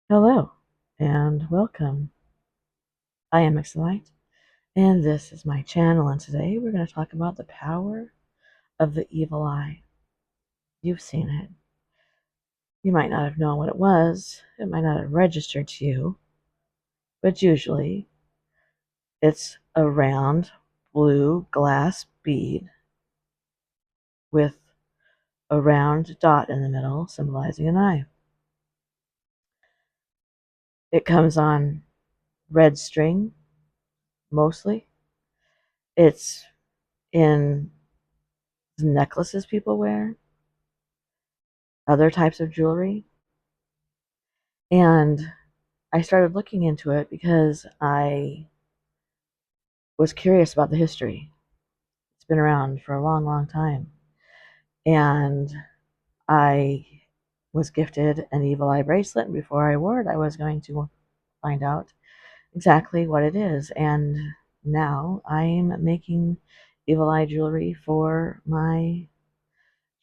Hello and welcome. I am Mixelite, and this is my channel, and today we're going to talk about the power of the evil eye. You've seen it. You might not have known what it was, it might not have registered to you, but usually it's a round blue glass bead with a round dot in the middle symbolizing an eye. It comes on red string mostly. It's in necklaces people wear, other types of jewelry. And I started looking into it because I was curious about the history. It's been around for a long, long time. And I was gifted an evil eye bracelet, and before I wore it, I was going to find out exactly what it is. And now I'm making evil eye jewelry for my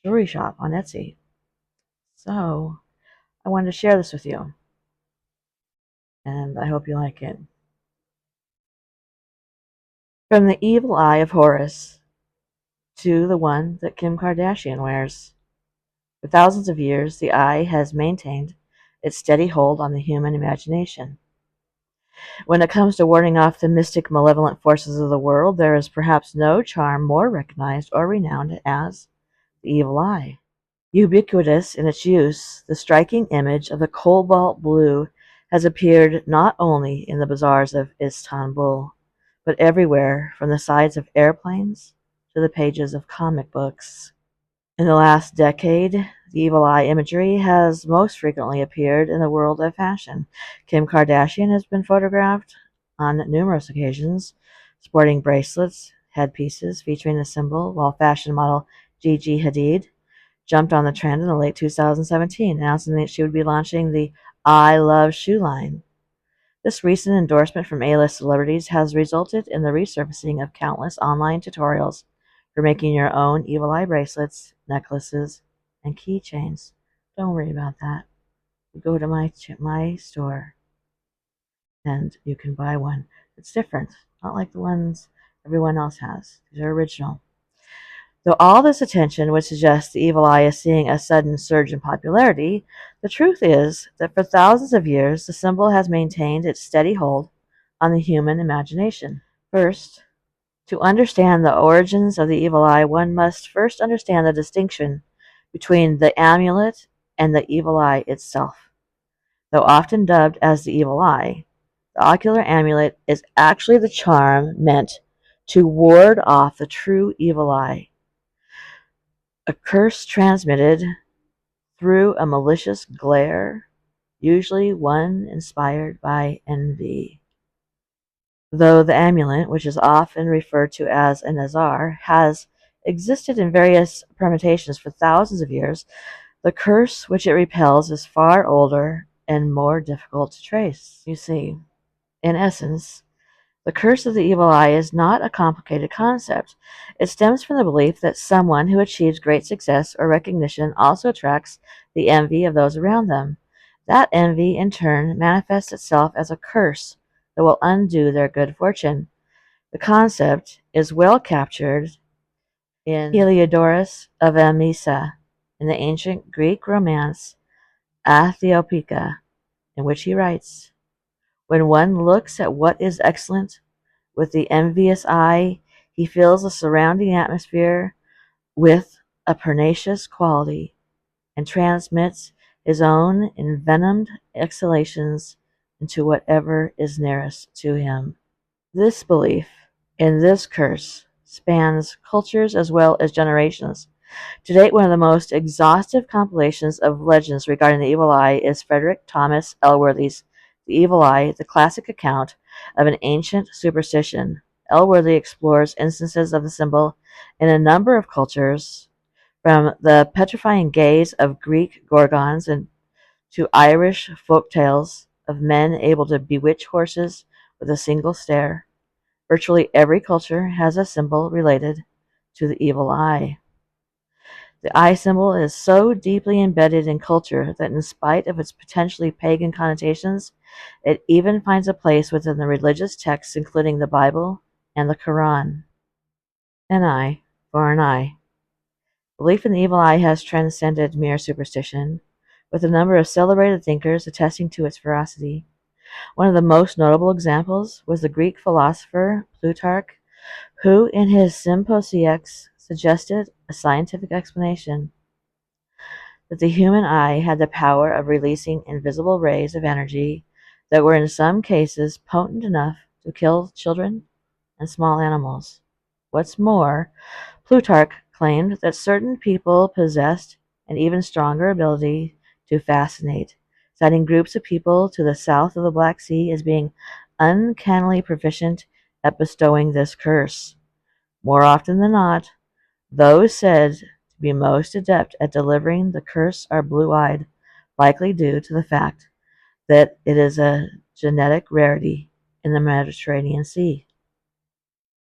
jewelry shop on Etsy. So I wanted to share this with you, and I hope you like it. From the evil eye of Horus to the one that Kim Kardashian wears. For thousands of years, the eye has maintained its steady hold on the human imagination. When it comes to warding off the mystic, malevolent forces of the world, there is perhaps no charm more recognized or renowned as the evil eye. Ubiquitous in its use, the striking image of the cobalt blue has appeared not only in the bazaars of Istanbul, but everywhere from the sides of airplanes to the pages of comic books. In the last decade, the evil eye imagery has most frequently appeared in the world of fashion. Kim Kardashian has been photographed on numerous occasions, sporting bracelets, headpieces featuring the symbol, while fashion model Gigi Hadid jumped on the trend in the late 2017, announcing that she would be launching the I Love shoe line. This recent endorsement from A-list celebrities has resulted in the resurfacing of countless online tutorials for making your own evil eye bracelets, necklaces, and keychains. Don't worry about that. You go to my store and you can buy one. It's different, not like the ones everyone else has. These are original. Though all this attention would suggest the evil eye is seeing a sudden surge in popularity, the truth is that for thousands of years the symbol has maintained its steady hold on the human imagination. First, to understand the origins of the evil eye, one must first understand the distinction between the amulet and the evil eye itself. Though often dubbed as the evil eye, the ocular amulet is actually the charm meant to ward off the true evil eye, a curse transmitted through a malicious glare, usually one inspired by envy. Though the amulet, which is often referred to as a nazar, has existed in various permutations for thousands of years, the curse which it repels is far older and more difficult to trace. You see, in essence, the curse of the evil eye is not a complicated concept. It stems from the belief that someone who achieves great success or recognition also attracts the envy of those around them. That envy, in turn, manifests itself as a curse that will undo their good fortune. The concept is well captured in Heliodorus of Amisa in the ancient Greek romance Aethiopica, in which he writes, "When one looks at what is excellent with the envious eye, he fills the surrounding atmosphere with a pernicious quality, and transmits his own envenomed exhalations into whatever is nearest to him." This belief in this curse spans cultures as well as generations. To date, one of the most exhaustive compilations of legends regarding the evil eye is Frederick Thomas Elworthy's The Evil Eye, the classic account of an ancient superstition. Elworthy explores instances of the symbol in a number of cultures, from the petrifying gaze of Greek gorgons and to Irish folk tales of men able to bewitch horses with a single stare. Virtually every culture has a symbol related to the evil eye. The eye symbol is so deeply embedded in culture that, in spite of its potentially pagan connotations, it even finds a place within the religious texts, including the Bible and the Quran. An eye for an eye. Belief in the evil eye has transcended mere superstition, with a number of celebrated thinkers attesting to its veracity. One of the most notable examples was the Greek philosopher Plutarch, who in his Symposiacs suggested a scientific explanation that the human eye had the power of releasing invisible rays of energy that were in some cases potent enough to kill children and small animals. What's more, Plutarch claimed that certain people possessed an even stronger ability to fascinate, citing groups of people to the south of the Black Sea as being uncannily proficient at bestowing this curse. More often than not, those said to be most adept at delivering the curse are blue-eyed, likely due to the fact that it is a genetic rarity in the Mediterranean Sea.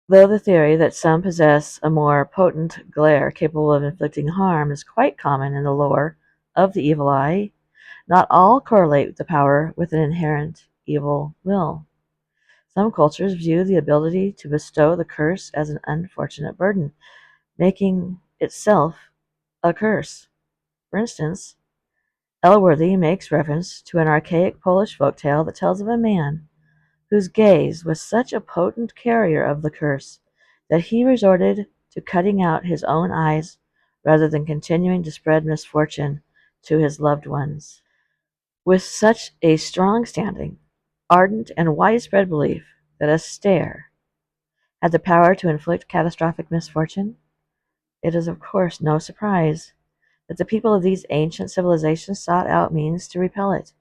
Though the theory that some possess a more potent glare capable of inflicting harm is quite common in the lore of the evil eye, not all correlate the power with an inherent evil will. Some cultures view the ability to bestow the curse as an unfortunate burden, making itself a curse. For instance, Elworthy makes reference to an archaic Polish folktale that tells of a man whose gaze was such a potent carrier of the curse that he resorted to cutting out his own eyes rather than continuing to spread misfortune to his loved ones. With such a strong standing, ardent, and widespread belief that a stare had the power to inflict catastrophic misfortune, it is of course no surprise that the people of these ancient civilizations sought out means to repel it,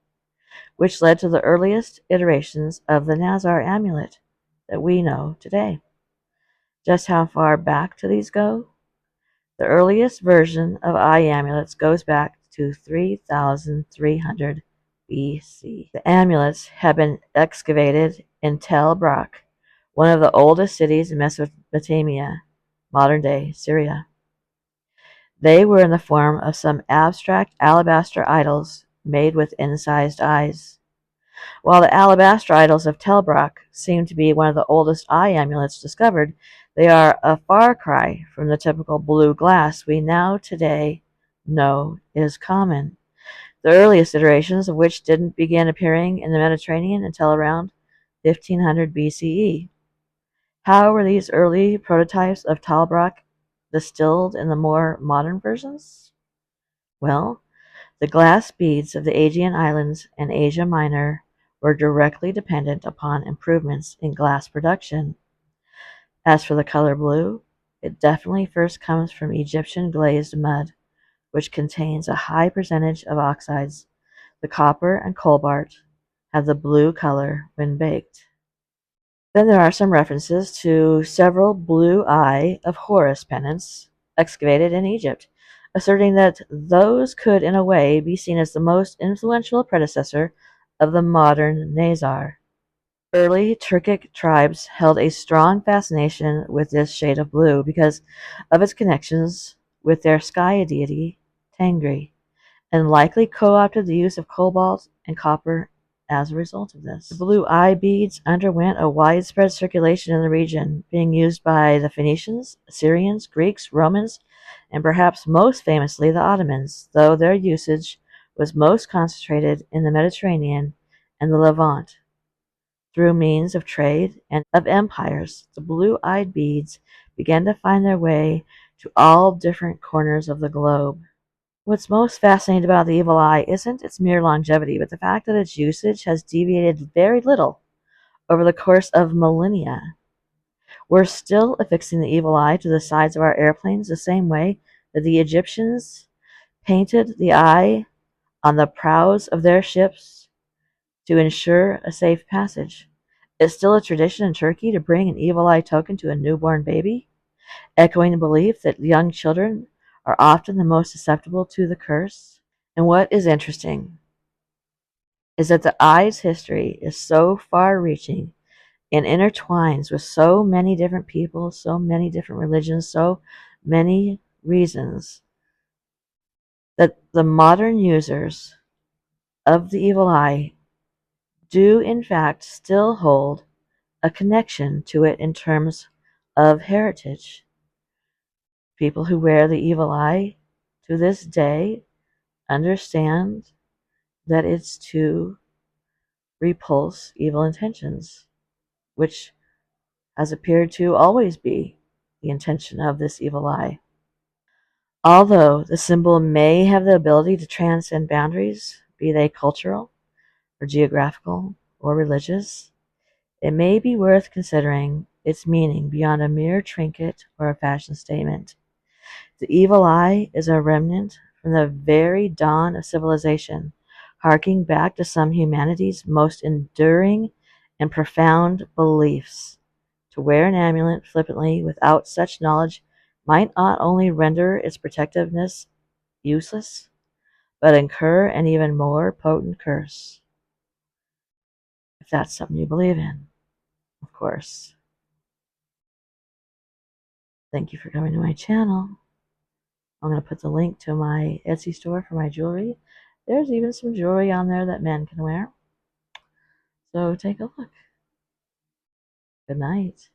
which led to the earliest iterations of the Nazar amulet that we know today. Just how far back do these go? The earliest version of eye amulets goes back to 3300 BC. The amulets have been excavated in Tel Brak, one of the oldest cities in Mesopotamia, modern-day Syria. They were in the form of some abstract alabaster idols made with incised eyes. While the alabaster idols of Tel Brak seem to be one of the oldest eye amulets discovered, they are a far cry from the typical blue glass we now today know is common, the earliest iterations of which didn't begin appearing in the Mediterranean until around 1500 BCE. How were these early prototypes of Tel Brak distilled in the more modern versions? Well, the glass beads of the Aegean Islands and Asia Minor were directly dependent upon improvements in glass production. As for the color blue, it definitely first comes from Egyptian glazed mud, which contains a high percentage of oxides. The copper and cobalt have the blue color when baked. Then there are some references to several blue eye of Horus pendants excavated in Egypt, asserting that those could in a way be seen as the most influential predecessor of the modern Nazar. Early Turkic tribes held a strong fascination with this shade of blue because of its connections with their sky deity Tengri, and likely co-opted the use of cobalt and copper as a result of this. The blue eye beads underwent a widespread circulation in the region, being used by the Phoenicians, Assyrians, Greeks, Romans, and perhaps most famously the Ottomans, though their usage was most concentrated in the Mediterranean and the Levant. Through means of trade and of empires, the blue-eyed beads began to find their way to all different corners of the globe. What's most fascinating about the evil eye isn't its mere longevity, but the fact that its usage has deviated very little over the course of millennia. We're still affixing the evil eye to the sides of our airplanes the same way that the Egyptians painted the eye on the prows of their ships to ensure a safe passage. It's still a tradition in Turkey to bring an evil eye token to a newborn baby, echoing the belief that young children are often the most susceptible to the curse. And what is interesting is that the eye's history is so far reaching and intertwines with so many different people, so many different religions, so many reasons that the modern users of the evil eye do in fact still hold a connection to it in terms of heritage. People who wear the evil eye to this day understand that it's to repulse evil intentions, which has appeared to always be the intention of this evil eye. Although the symbol may have the ability to transcend boundaries, be they cultural or geographical or religious, it may be worth considering its meaning beyond a mere trinket or a fashion statement. The evil eye is a remnant from the very dawn of civilization, harking back to some humanity's most enduring and profound beliefs. To wear an amulet flippantly without such knowledge might not only render its protectiveness useless, but incur an even more potent curse. If that's something you believe in, of course. Thank you for coming to my channel. I'm going to put the link to my Etsy store for my jewelry. There's even some jewelry on there that men can wear. So take a look. Good night.